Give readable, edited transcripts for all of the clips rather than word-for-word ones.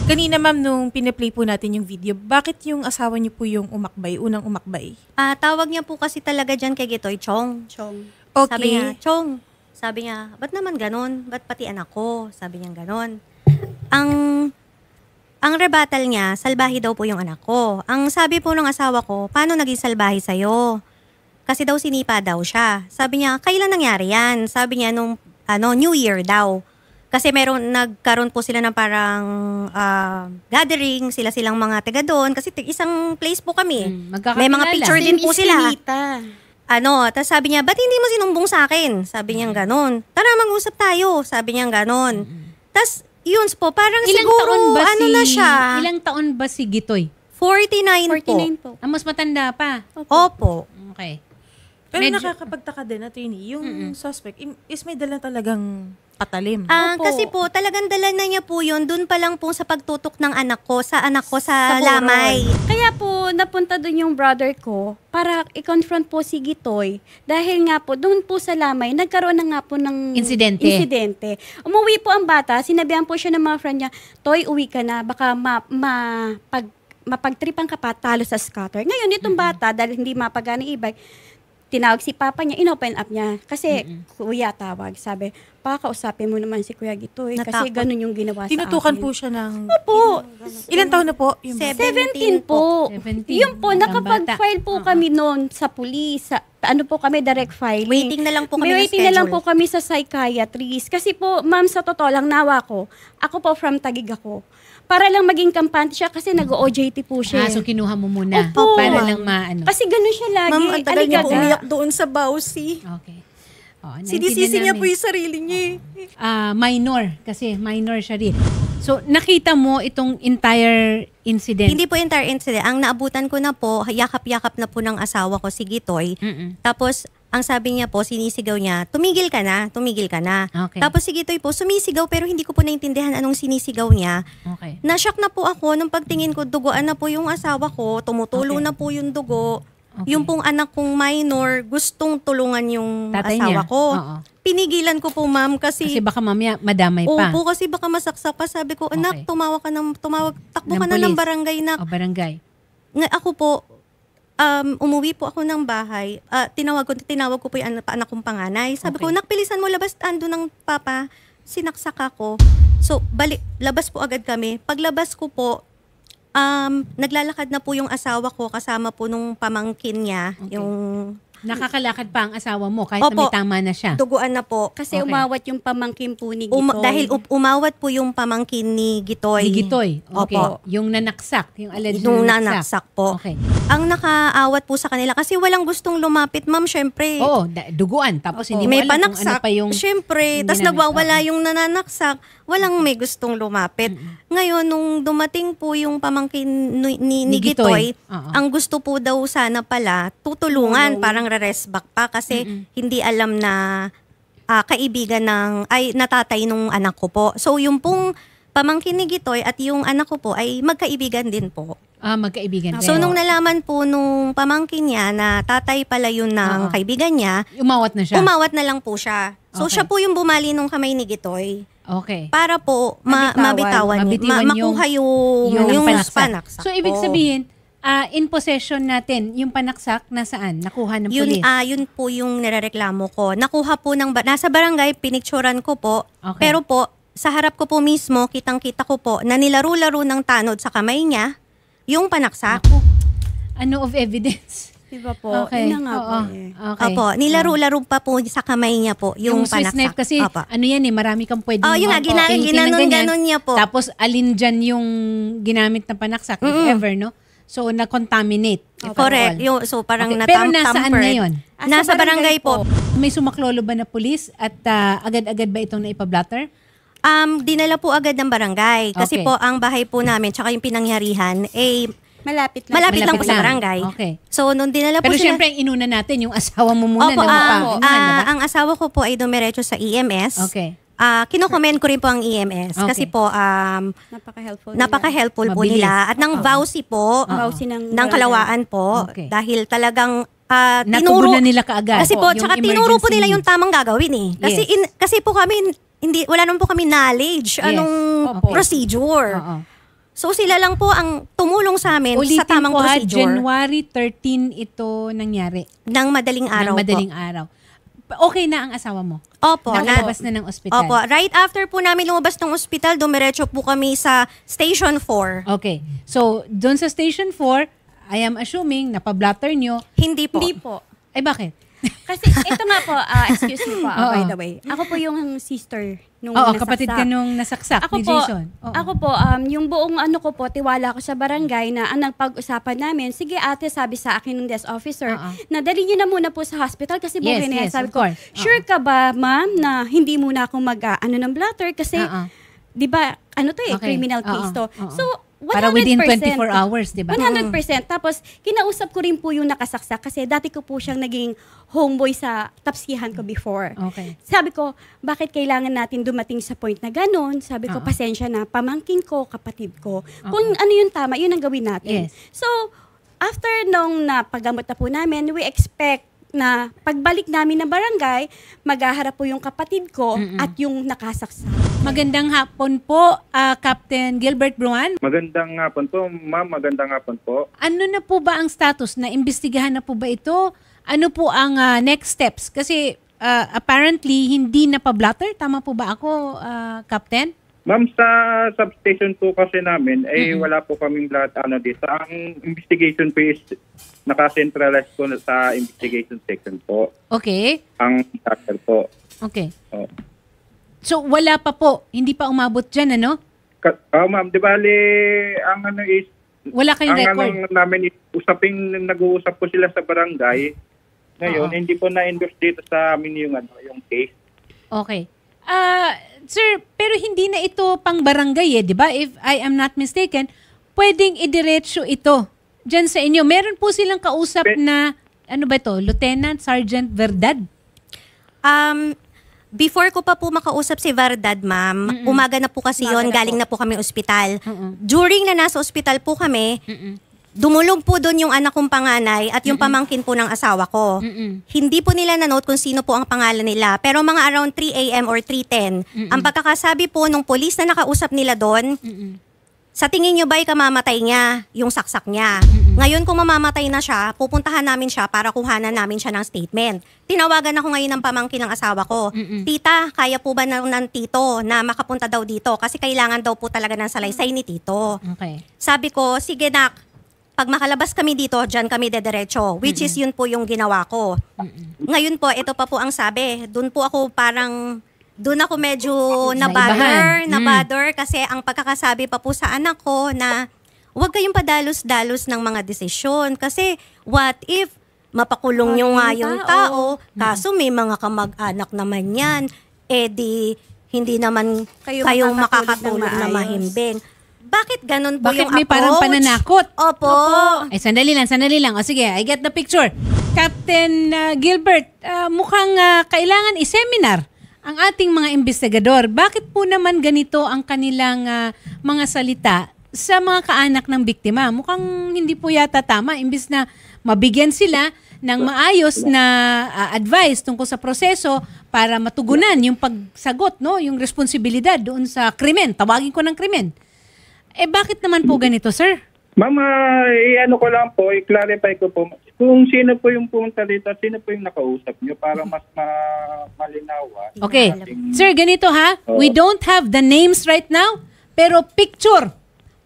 Kanina ma'am, nung pinaplay po natin yung video, bakit yung asawa niyo po yung umakbay, unang umakbay? Tawag niya po kasi talaga dyan kay Gitoy, Chong. Okay. Sabi niya, Chong, sabi niya, ba't naman ganon? Ba't pati anak ko? Sabi niya ganon. Ang rebuttal niya, salbahe daw po yung anak ko. Ang sabi po ng asawa ko, paano naging salbahe sa'yo? Kasi daw sinipa daw siya. Sabi niya, kailan nangyari yan? Sabi niya, nung New Year daw. Kasi nagkaroon po sila ng parang gathering, silang mga taga doon. Kasi isang place po kami. May mga picture din po sila. Tapos sabi niya, ba't hindi mo sinumbong sa akin? Sabi niya ganon. Tara, mag-usap tayo. Sabi niya ganon. Tapos, yun po, parang siguro, na siya. Ilang taon ba si Gitoy? 49 po. Mas matanda pa. Opo. Okay. Pero nakakapagtaka din, attorney, yung suspect is may dala talagang patalim. Kasi po, talagang dala na niya po yun, dun pa lang po sa pagtutok ng anak ko sa lamay. Kaya po, napunta dun yung brother ko para i-confront po si Gitoy. Dahil nga po, dun po sa lamay, nagkaroon na nga po ng insidente. Umuwi po ang bata, sinabihan po siya ng mga friend niya, Toy, uwi ka na, baka mapagtripan ka pa, talo sa scatter. Ngayon, itong bata, dahil hindi mapagana e-bike, tinawag si papa niya, inopen up niya. Kasi, kuya tawag. Sabi, kausapin mo naman si Kuya Gitoy. Kasi ganun yung ginawa sa akin. Tinutukan po siya ng... Opo. Ilan taon na po? 17 po. 17. Yun po, nakapag-file po kami noon sa pulis. Ano po kami, direct filing. Waiting na lang po kami Waiting na lang po kami sa psychiatrist. Kasi po, ma'am, sa totoo lang, nawa ko. Ako po from Taguig ako. Para lang maging kampante siya kasi nag-OJT po siya. So kinuha mo muna. Opo. Para lang maano. Kasi ganun siya lagi. Ma'am, ang tagal niya po umiyak doon sa Bausi. Okay. Sinisisi niya po yung sarili niya. Minor. Kasi minor siya rin. So, nakita mo itong entire incident? Hindi po entire incident. Ang naabutan ko na po, yakap-yakap na po ng asawa ko si Gitoy. Tapos, ang sabi niya po, sinisigaw niya, tumigil ka na. Okay. Tapos si Gitoy po, sumisigaw pero hindi ko po naintindihan anong sinisigaw niya. Okay. Na-shock na po ako nung pagtingin ko, dugoan na po yung asawa ko, tumutulo na po yung dugo. Okay. Yung pong anak kong minor, gustong tulungan yung Tatay asawa niya. ko. Oo. Pinigilan ko po, ma'am, Kasi baka mamaya madamay pa. Opo, kasi baka masaksak pa. Sabi ko, anak, Okay. takbo Ng ka na ng pulis. barangay na. O barangay. Ako po, umuwi po ako ng bahay. Tinawag ko po yung anak kong panganay. Sabi ko, Okay. nakpilisan mo, labas ando ng papa. Sinaksak ako. So, labas po agad kami. Paglabas ko po, naglalakad na po yung asawa ko kasama po nung pamangkin niya. Okay. Yung Nakakalakad pa ang asawa mo kahit na Opo. may tama na siya. duguan na po. Kasi Okay. umawat yung pamangkin po ni Gitoy. Dahil umawat po yung pamangkin ni Gitoy. Ni Gitoy. Okay. Opo. Yung nanaksak. Yung alleged Yung nanaksak. nanaksak po. Okay. Ang nakaawat po sa kanila kasi walang gustong lumapit, ma'am, syempre. Oo, duguan. Tapos hindi mo May alam kung ano panaksak, pa yung... syempre. Tapos nagwawala yung nananaksak, walang may gustong lumapit. Ngayon, nung dumating po yung pamangkin ni Gitoy, Oo. ang gusto po daw sana pala, tutulungan, parang re-rest back pa kasi hindi alam na kaibigan natatay nung anak ko po. So, yung pong pamangkin ni Gitoy at yung anak ko po ay magkaibigan din po. Magkaibigan. So, rin. nung nalaman po nung pamangkin niya na tatay pala yun ng kaibigan niya, Umawat na siya. umawat na lang po siya. So, Okay. siya po yung bumali nung kamay ni Gitoy Okay. para po mabitawan Mabitiwan makuha yung panaksak. So, ibig po. sabihin, in possession natin, yung panaksak, nasaan? Nakuha ng pulis? Yun po yung nirereklamo ko. Nakuha po nasa barangay, pinicturan ko po. Okay. Pero po, sa harap ko po mismo, kitang-kita ko po na nilaro-laro ng tanod sa kamay niya, yung panaksak. Naku. Ano of evidence? Diba po? Okay. Yun na nga po Oo. eh. Okay. Opo, nilaro-laro pa po sa kamay niya po, yung Swiss panaksak. knife kasi, Opo. ano yan marami kang pwedeng Yun nga, ginanon niya po. Tapos, alin dyan yung ginamit na panaksak, if ever, no? So, na-contaminate. if at Correct. all. So, parang Okay. Pero nasaan tampered. ngayon? Nasa barangay po. May sumaklolo ba na pulis at agad-agad ba itong naipablatter? Dinala po agad ng barangay. Kasi Okay. po, ang bahay po namin, tsaka yung pinangyarihan, Malapit lang. malapit lang po sa lang. barangay. Okay. So, nung dinala po Pero sila... syempre, ang inuna natin, yung asawa mo muna Opo, na mukha. ang asawa ko po ay dumiretso sa EMS. Okay. Kino-comment ko rin po ang EMS. Kasi Okay. po, Napaka-helpful. napaka-helpful po Mabilis. nila. At ng VAUSI po, Bawsi ng Kalawaan po. Okay. Dahil talagang Natugunan nila kaagad. Kasi po, Yung tsaka tinuro po emergency nila yung needs. tamang gagawin eh. Kasi, Yes. kasi po kami, wala naman po kami knowledge. Yes. Anong Okay. procedure. Oo. So sila lang po ang tumulong sa amin Ulitin sa tamang ko procedure January 13 ito nangyari. ng madaling araw ng madaling po. araw. Okay na ang asawa mo? Opo. Nakalabas na ng ospital? Opo. Right after po namin lumabas ng ospital, dumiretso po kami sa Station 4. Okay. So, doon sa Station 4, I am assuming napablatter nyo. Hindi po. Hindi po. Ay, bakit? Kasi ito nga po, excuse me po, Oo. by the way. Ako po yung sister nung Oo, nasaksak. kapatid ka nung nasaksak ni Jason. Oo. Ako po, yung buong ano ko po, tiwala ko sa barangay na ang nagpag-usapan namin, sige ate, sabi sa akin ng desk officer, Oo. na dali niyo na muna po sa hospital kasi buhay na yan. Yes, Sabi of ko, course. sure ka ba ma'am na hindi muna ako ng blatter kasi, Oo. di ba, ano to Okay. criminal case Oo. to. Oo. So, 100%. Para within 24 hours, di ba? 100%. Tapos, kinausap ko rin po yung nakasaksak kasi dati ko po siyang naging homeboy sa tapsihan ko before. Okay. Sabi ko, bakit kailangan natin dumating sa point na ganun? Sabi ko, Oo. pasensya na, pamangkin ko, kapatid ko. Kung ano yung tama, yun ang gawin natin. Yes. So, after nung napagamot na po namin, we expect na pagbalik namin ng barangay, maghaharap po yung kapatid ko at yung nakasaksak. Magandang hapon po, Captain Gilbert Bruan. Magandang hapon po, ma'am. Magandang hapon po. Ano na po ba ang status? Na-imbestigahan na po ba ito? Ano po ang next steps? Kasi apparently hindi na pa-blatter. Tama po ba ako, Captain? Ma'am, sa substation po kasi namin, wala po kaming lahat dito. Ang investigation po is naka-centralize po sa investigation section po. Okay. Ang doctor po. Okay. Oh. So wala pa po. Hindi pa umabot dyan, ano? Ma'am, di bali, ang ano is, Wala kayong ang record? ano namin is, nag-uusap po sila sa barangay. Ngayon, Oo. hindi po na-endorse dito sa amin yung case. Okay. Sir, pero hindi na ito pang barangay di ba? If I am not mistaken, pwedeng idiretso ito dyan sa inyo. Meron po silang kausap na, ano ba ito? Lieutenant Sergeant Verdad? Before ko pa po makausap si Verdad, ma'am, umaga na po kasi yon, galing na po kami ospital. During na nasa ospital po kami, dumulog po doon yung anak kong panganay at yung pamangkin po ng asawa ko. Hindi po nila na-note kung sino po ang pangalan nila. Pero mga around 3 a.m. or 3:10, ang pagkakasabi po nung polis na nakausap nila doon, sa tingin nyo ba'y kamamatay niya yung saksak niya? Ngayon kung mamamatay na siya, pupuntahan namin siya para kuhanan namin siya ng statement. Tinawagan ako ngayon ng pamangkin ng asawa ko. Tita, kaya po ba ng tito na makapunta daw dito? Kasi kailangan daw po talaga ng salaysay ni tito. Okay. Sabi ko, sige nak, pag makalabas kami dito, dyan kami dederecho. Which is yun po yung ginawa ko. Ngayon po, ito pa po ang sabi. Doon po ako doon ako medyo nabother kasi ang pagkakasabi pa po sa anak ko na huwag kayong padalos-dalos ng mga desisyon. Kasi what if mapakulong nyo nga yung tao, kaso may mga kamag-anak naman yan, di hindi naman kayong makakatulog na mahimbing. Bakit ganun po Bakit yung may approach? parang pananakot? Opo. Ay, sandali lang. O sige, I get the picture. Captain Gilbert, mukhang kailangan i-seminar ang ating mga investigador. Bakit po naman ganito ang kanilang mga salita sa mga kaanak ng biktima? Mukhang hindi po yata tama. Imbis na mabigyan sila ng maayos na advice tungkol sa proseso para matugunan yung pagsagot, no? Yung responsibilidad doon sa krimen. Tawagin ko ng krimen. Bakit naman po ganito, sir? Ma'am, i-ano ko lang po, i-clarify ko po kung sino po yung pumunta dito at sino po yung nakausap nyo para mas malinawa. Okay. Sir, ganito ha. We don't have the names right now, pero picture.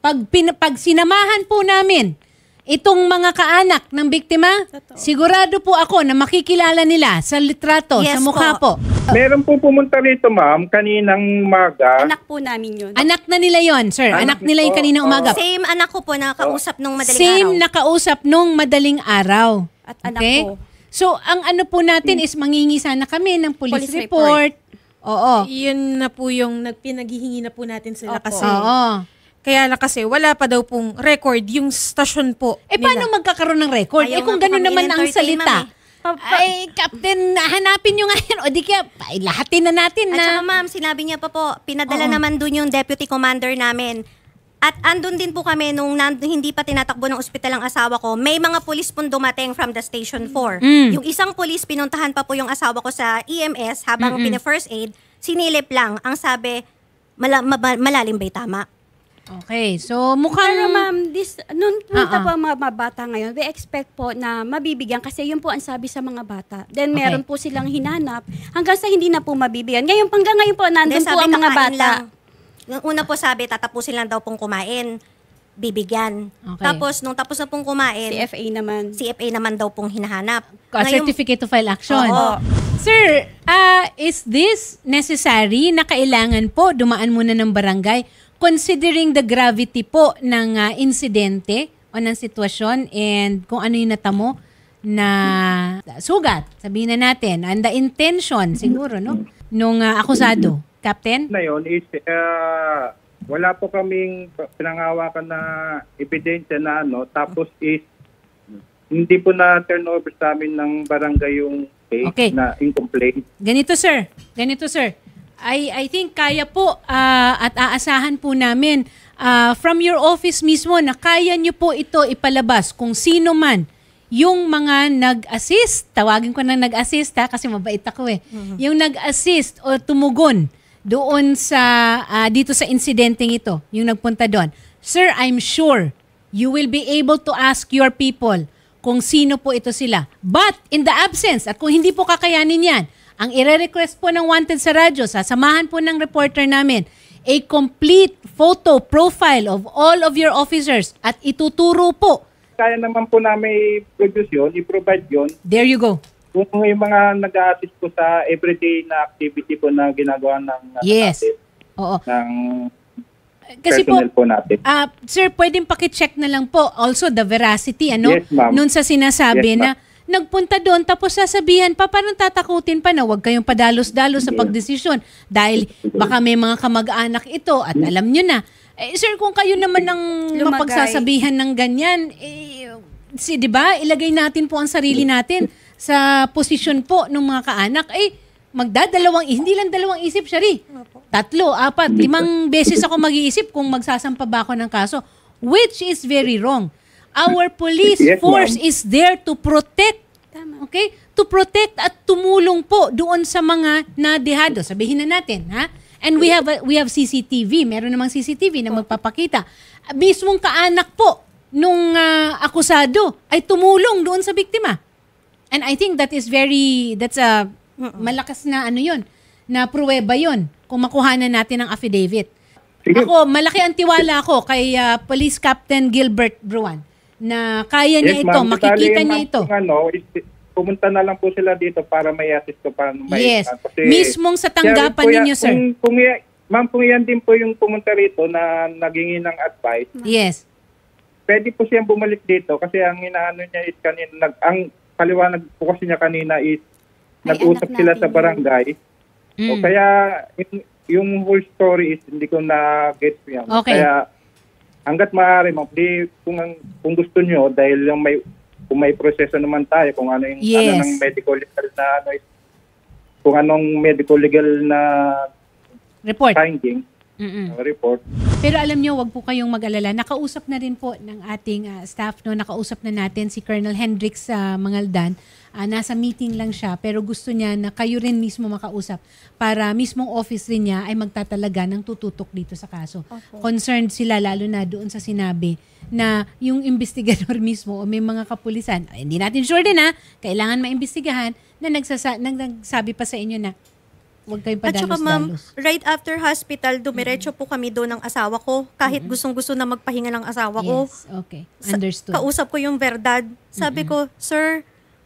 Pag sinamahan po namin itong mga kaanak ng biktima, sigurado po ako na makikilala nila sa litrato, Yes sa mukha po. Meron po pumunta rito, ma'am, kaninang umaga. Anak po namin yun. Anak na nila yon, sir. Anak nila yung kaninang umaga. Same anak ko po na kausap nung madaling Same araw. nakausap nung madaling araw. At anak Okay? ko. So, ang ano po natin is mangingi sana kami ng police Police report. Oo. Yun na po yung pinaghihingi na po natin sila Opo. kasi. Oo. Kaya lang kasi wala pa daw pong record yung stasyon po Paano magkakaroon ng record? Ayaw Kung nga po gano'n kami naman ang in-entertain, salita. ma'am, Ay, Captain, hanapin nyo nga yan. O di kaya, lahatin na natin At na. saka ma'am, sinabi niya pa po, pinadala naman dun yung deputy commander namin. At andun din po kami nung hindi pa tinatakbo ng ospital ang asawa ko, may mga pulis pong dumating from the Station 4. Yung isang pulis, pinuntahan pa po yung asawa ko sa EMS habang pina-first aid, sinilip lang. Ang sabi, malalim ba'y tama? Okay, so mukhang... Pero ma'am, nung punta po ang mga bata ngayon, we expect po na mabibigyan kasi yun po ang sabi sa mga bata. Then meron po silang hinanap hanggang sa hindi na po mabibigyan. Hanggang ngayon po, nandun Hindi, po sabi ang mga kakain bata. lang. Yung una po sabi, tatapusin lang daw pong kumain, bibigyan. Okay. Tapos, nung tapos na pong kumain, CFA naman. CFA naman daw pong hinahanap. Certificate to file action. Oo. Sir, is this necessary na kailangan po dumaan muna ng barangay considering the gravity po ng insidente o ng sitwasyon and kung ano yung natamo na sugat, sabihin na natin, and the intention siguro, no, nung akusado, Captain? Na yun is wala po kaming pinangawakan na ebidensya na tapos is hindi po na turnover sa amin ng barangay yung case na incomplete. Ganito sir. I think kaya po at aasahan po namin from your office mismo na kaya nyo po ito ipalabas kung sino man yung mga nag-assist, tawagin ko na nag-assist kasi mabait ako yung nag-assist o tumugon doon sa dito sa insidenteng ito, yung nagpunta doon. Sir, I'm sure you will be able to ask your people kung sino po ito sila. But in the absence, at kung hindi po kakayanin yan, ang ire-request po ng Wanted sa radyo, sasamahan po ng reporter namin, a complete photo profile of all of your officers at ituturo po. Kaya naman po namin produce yun, i-provide yun. There you go. Kung yung mga nag-a-assist po sa everyday na activity po na ginagawa ng Yes. natin, Oo. ng Kasi personnel po natin. Sir, pwedeng pakicheck na lang po also the veracity, Yes, ma'am. nun sa sinasabi Yes, na nagpunta doon tapos sasabihan pa, parang tatakutin pa na huwag kayong padalos-dalos sa pagdesisyon dahil baka may mga kamag-anak ito at alam nyo na. Sir, kung kayo naman ang mapagsasabihan ng ganyan, di ba, ilagay natin po ang sarili natin sa posisyon po ng mga kaanak, hindi lang dalawang isip, Shari. 3, 4, 5 beses ako mag-iisip kung magsasampa ba ako ng kaso, which is very wrong. Our police force is there to protect. Okay? To protect at tumulong po doon sa mga nadehado. Sabihin na natin, ha? And we have CCTV. Meron namang CCTV na magpapakita. Mismong kaanak po nung akusado ay tumulong doon sa biktima. And I think that's a malakas na na pruweba yun kung makuhanan natin ang affidavit. Sige. Ako, malaki ang tiwala ko kay Police Captain Gilbert Bruan na kaya niya ito, ma'am. makikita niya ito. Pumunta na lang po sila dito para may assist ko pa. Yes. Mismong sa tanggapan ninyo, sir. Ma'am, kung yan din po yung pumunta rito na naghingi ng advice, Yes. pwede po siyang bumalik dito kasi ang inaano niya is kanina, ang paliwanag po kasi niya kanina is nag-usap sila sa barangay. O kaya yung whole story is hindi ko na-get yan. Okay. Kaya hanggat maaari, ma'am, kung gusto nyo, dahil kung may proseso naman tayo, kung ano yung ano ng medical legal na kung anong medical legal na Report. finding, report. Pero alam nyo, wag po kayong mag-alala. Nakausap na rin po ng ating staff, nakausap na natin si Colonel Hendrix Mangaldan. Nasa meeting lang siya, pero gusto niya na kayo rin mismo makausap para mismong office rin niya ay magtatalaga ng tututok dito sa kaso. Okay. Concerned sila lalo na doon sa sinabi na yung investigador mismo o may mga kapulisan, hindi natin sure din kailangan maimbestigahan na nagsabi pa sa inyo na huwag kayong At saka ma'am, padalos-dalos. right after hospital, dumiretso po kami doon ng asawa ko. Kahit gustong-gusto na magpahinga ng asawa ko. Yes, okay. Understood. Kausap ko yung Verdad. Sabi ko, sir,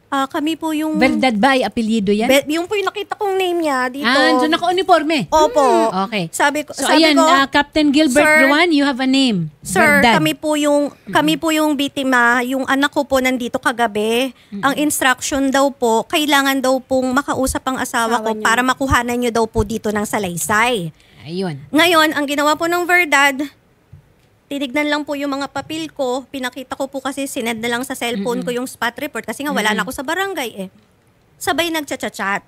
kami po yung... Verdad ba ay apelyido yan? Yung po yung nakita kong name niya dito. Diyan naka-uniforme. Opo. Okay. Sabi ko, So ayan, Captain Gilbert Sir, Ruan, you have a name. Sir, Verdad. kami po yung biktima, yung anak ko po nandito kagabi. Ang instruction daw po, kailangan daw pong makausap ang asawa ko para makuhanan nyo daw po dito ng salaysay. Ayun. Ngayon, ang ginawa po ng Verdad, tinignan lang po yung mga papel ko, pinakita ko po kasi sinend na lang sa cellphone ko yung spot report kasi nga wala na ako sa barangay Sabay nagchat-chat.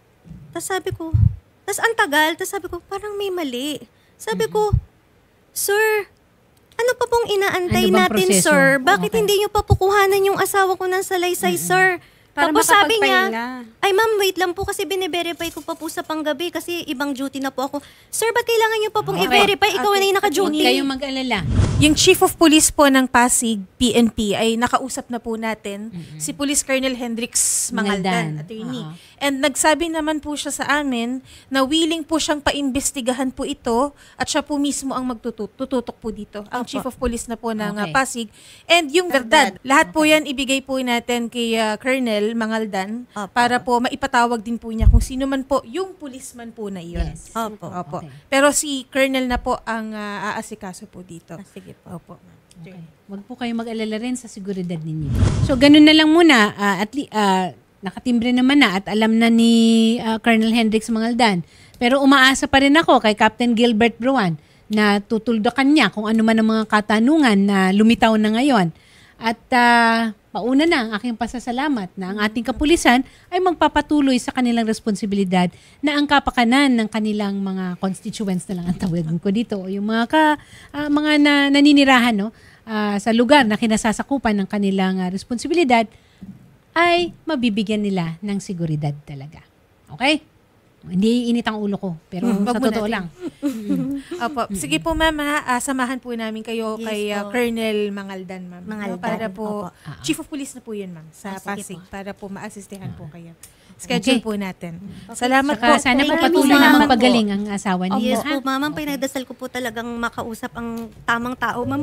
Tapos sabi ko, ang tagal, tapos sabi ko, parang may mali. Sabi ko, sir, ano pa pong inaantay Ano bang natin, proseso? sir? Bakit Okay. hindi nyo pa pukuhanan yung asawa ko ng salaysay, sir? Para Tapos sabi niya, makapagpahinga. ay ma'am, wait lang po kasi bine-verify ko pa po sa panggabi kasi ibang duty na po ako. Sir, ba't kailangan niyo pa pong i-verify? Ikaw na yung Huwag naka-duty. kayong mag-alala. Yung Chief of Police po ng Pasig, PNP, ay nakausap na po natin si Police Colonel Hendrix Mangaldan. Mangaldan, attorney. Oo. And nagsabi naman po siya sa amin na willing po siyang paimbestigahan po ito at siya po mismo ang magtututok po dito. Ang Chief of Police na po ng Okay. Pasig. And yung verdad, lahat po yan ibigay po natin kay Colonel Mangaldan Opo. para po maipatawag din po niya kung sino man po yung policeman po na iyon. Yes. Opo. Opo. Okay. Pero si Colonel na po ang aasikaso po dito. Sige po. Opo. Okay. Huwag po kayong mag-alala rin sa seguridad ninyo. So, ganun na lang muna. Nakatimbre naman na at alam na ni Colonel Hendrix Mangaldan. Pero umaasa pa rin ako kay Captain Gilbert Bruan na tutuldakan niya kung ano man ang mga katanungan na lumitaw na ngayon. At pauna na ang aking pasasalamat na ang ating kapulisan ay magpapatuloy sa kanilang responsibilidad na ang kapakanan ng kanilang mga constituents na lang ang tawagin ko dito. O yung mga naninirahan sa lugar na kinasasakupan ng kanilang responsibilidad ay mabibigyan nila ng seguridad talaga. Okay? Hindi init ang ulo ko, pero sa Wag mo totoo natin. lang. Opo. Sige po ma'am, samahan po namin kayo Yes kay po. Colonel Mangaldan, ma'am. Mangaldan, Para po, opo. Chief of Police na po yun, ma'am, sa Sige Pasig. po. Para po maasistihan po kayo. Schedule Okay. po natin. Salamat po. Saka sana po Maraming patuloy na salamat magpagaling ang asawa niyo. Yes ha? po, ma'am. Pinagdasal ko po talagang makausap ang tamang tao, ma'am.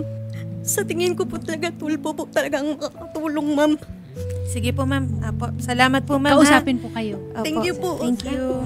Sa tingin ko po talaga, tulpo po talagang makakatulong, ma'am. Sige po ma'am. Salamat po ma'am. ha? Kausapin po kayo. Opo. Thank you po. Thank you.